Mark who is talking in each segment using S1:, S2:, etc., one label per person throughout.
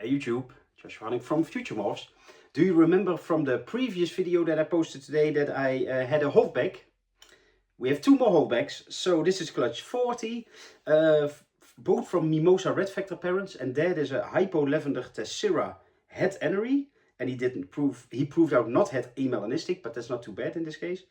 S1: Hey YouTube, Josh running from FutureMorphs. Do you remember from the previous video that I posted today that I had a holdback? We have two more holdbacks. So this is clutch 40, both from Mimosa Red Factor parents, and that is a Hypo Lavender Tessera het Enery. And he proved out not het amelanistic, but that's not too bad in this case.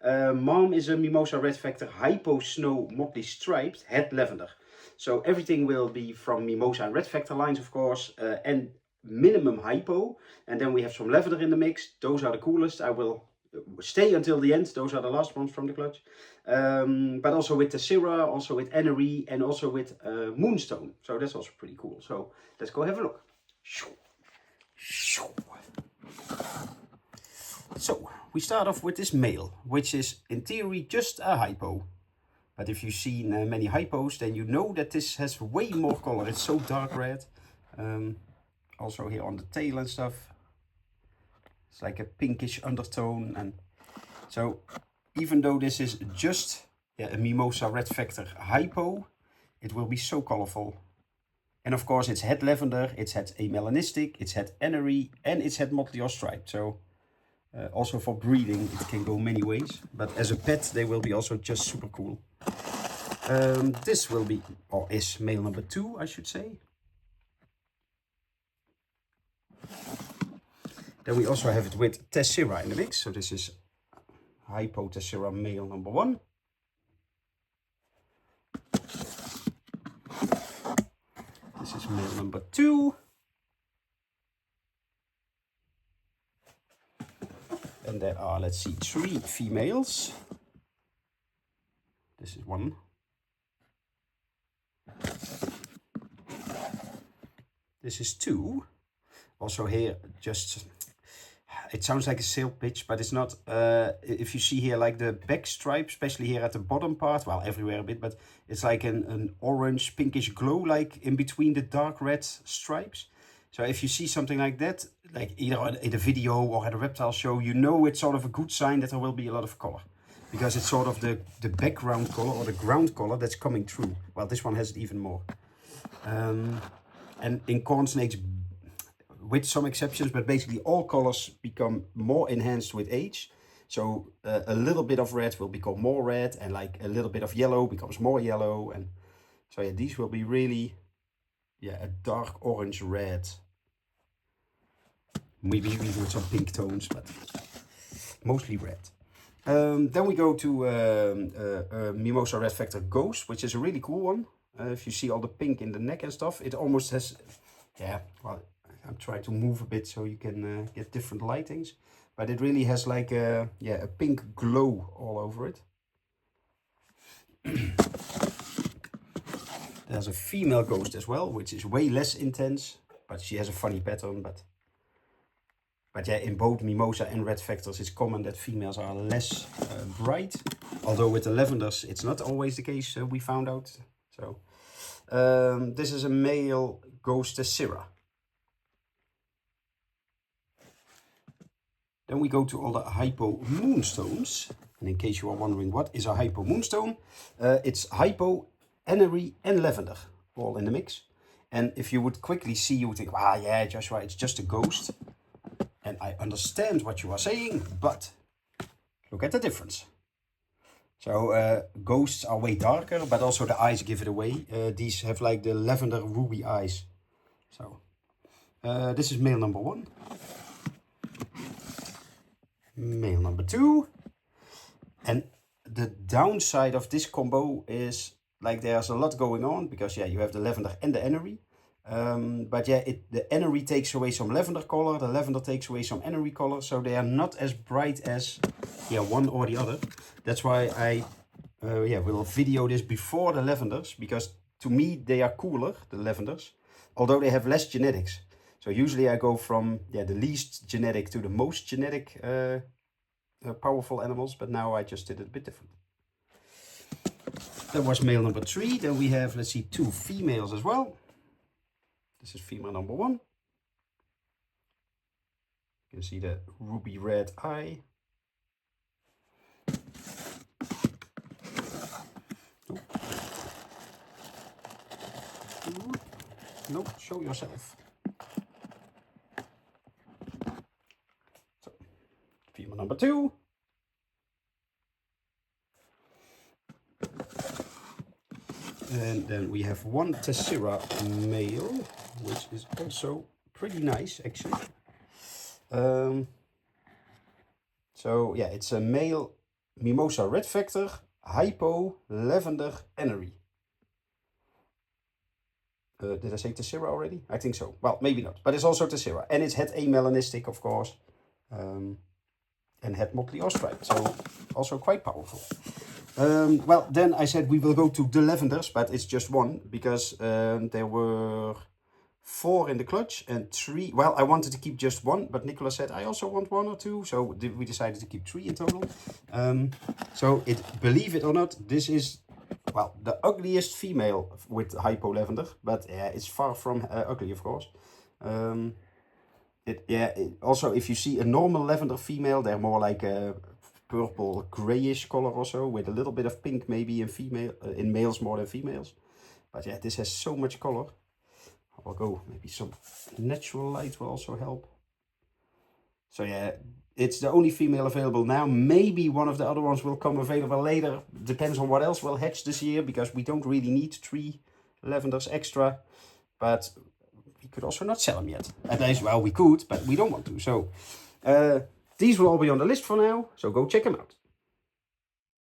S1: Mom is a Mimosa Red Factor Hypo Snow Motley Striped het Lavender. So everything will be from Mimosa and Red Factor lines, of course, and minimum hypo. And then we have some lavender in the mix. Those are the coolest. I will stay until the end. Those are the last ones from the clutch. But also with Tessera, also with Enery, and also with Moonstone. So that's also pretty cool. So let's go have a look. So we start off with this male, which is in theory just a hypo. But if you've seen many hypos, then you know that this has way more color. It's so dark red. Also here on the tail and stuff. It's like a pinkish undertone. And so even though this is just a Mimosa Red Factor hypo, it will be so colorful. And of course it's het lavender, it's het amelanistic, it's het Enery, and it's het motley or striped. So also for breeding it can go many ways. But as a pet they will be also just super cool. This will be, or is male number 2, I should say. Then we also have it with Tessera in the mix. So this is Hypo Tessera male number 1. This is male number 2. And there are, let's see, 3 females. This is 1. This is 2. Also here, just, it sounds like a sail pitch, but it's not. If you see here, like the back stripe, especially here at the bottom part, well, everywhere a bit, but it's like an orange, pinkish glow, like in between the dark red stripes. So if you see something like that, like either in a video or at a reptile show, you know it's sort of a good sign that there will be a lot of color. Because it's sort of the background color or the ground color that's coming through. Well, this one has it even more. And in corn snakes, with some exceptions, but basically all colors become more enhanced with age. So a little bit of red will become more red, and like a little bit of yellow becomes more yellow. And so yeah, these will be really, a dark orange red. Maybe even with some pink tones, but mostly red. Then we go to Mimosa Red Factor Ghost, which is a really cool one. If you see all the pink in the neck and stuff, it almost has, well, I'm trying to move a bit so you can get different lightings. But it really has like a pink glow all over it. There's a female ghost as well, which is way less intense, but she has a funny pattern. But yeah, in both Mimosa and Red Factors, it's common that females are less bright. Although with the lavenders, it's not always the case, we found out. So this is a male ghost Tessera. Then we go to all the Hypo Moonstones. And in case you are wondering what is a Hypo Moonstone, it's Hypo, Enery and Lavender, all in the mix. And if you would quickly see, you would think, ah, yeah, Joshua, it's just a ghost. And I understand what you are saying, but look at the difference. So ghosts are way darker, but also the eyes give it away. These have like the lavender ruby eyes. So this is male number 1. Male number 2. And the downside of this combo is like there's a lot going on, because you have the lavender and the Enery. But the Enery takes away some lavender color, the lavender takes away some Enery color, so they are not as bright as one or the other. That's why I will video this before the lavenders, because to me they are cooler, the lavenders, although they have less genetics. So usually I go from the least genetic to the most genetic powerful animals, but now I just did it a bit different. That was male number 3. Then we have, let's see, 2 females as well. This is female number 1. You can see the ruby red eye. No, show yourself. female number 2. And then we have one Tessera male, which is also pretty nice, actually. So yeah, it's a male Mimosa Red Vector, Hypo, Lavender, Enery. Did I say Tessera already? I think so. Well, maybe not, but it's also Tessera. And it's het amelanistic, of course. And het motley or stripe, so also quite powerful. Well, then I said we will go to the lavenders, but it's just one, because there were 4 in the clutch and 3. Well, I wanted to keep just one, but Nicola said I also want 1 or 2, so we decided to keep 3 in total. So believe it or not, this is, well, the ugliest female with hypo lavender, but it's far from ugly, of course. Also, if you see a normal lavender female, they're more like a purple grayish color also, with a little bit of pink maybe in males more than females. But yeah, this has so much color. I'll go, maybe some natural light will also help. So yeah, it's the only female available now. Maybe one of the other ones will come available later. Depends on what else will hatch this year, because we don't really need 3 lavenders extra. But we could also not sell them yet. At least, well, we could, but we don't want to. So these will all be on the list for now. So go check them out.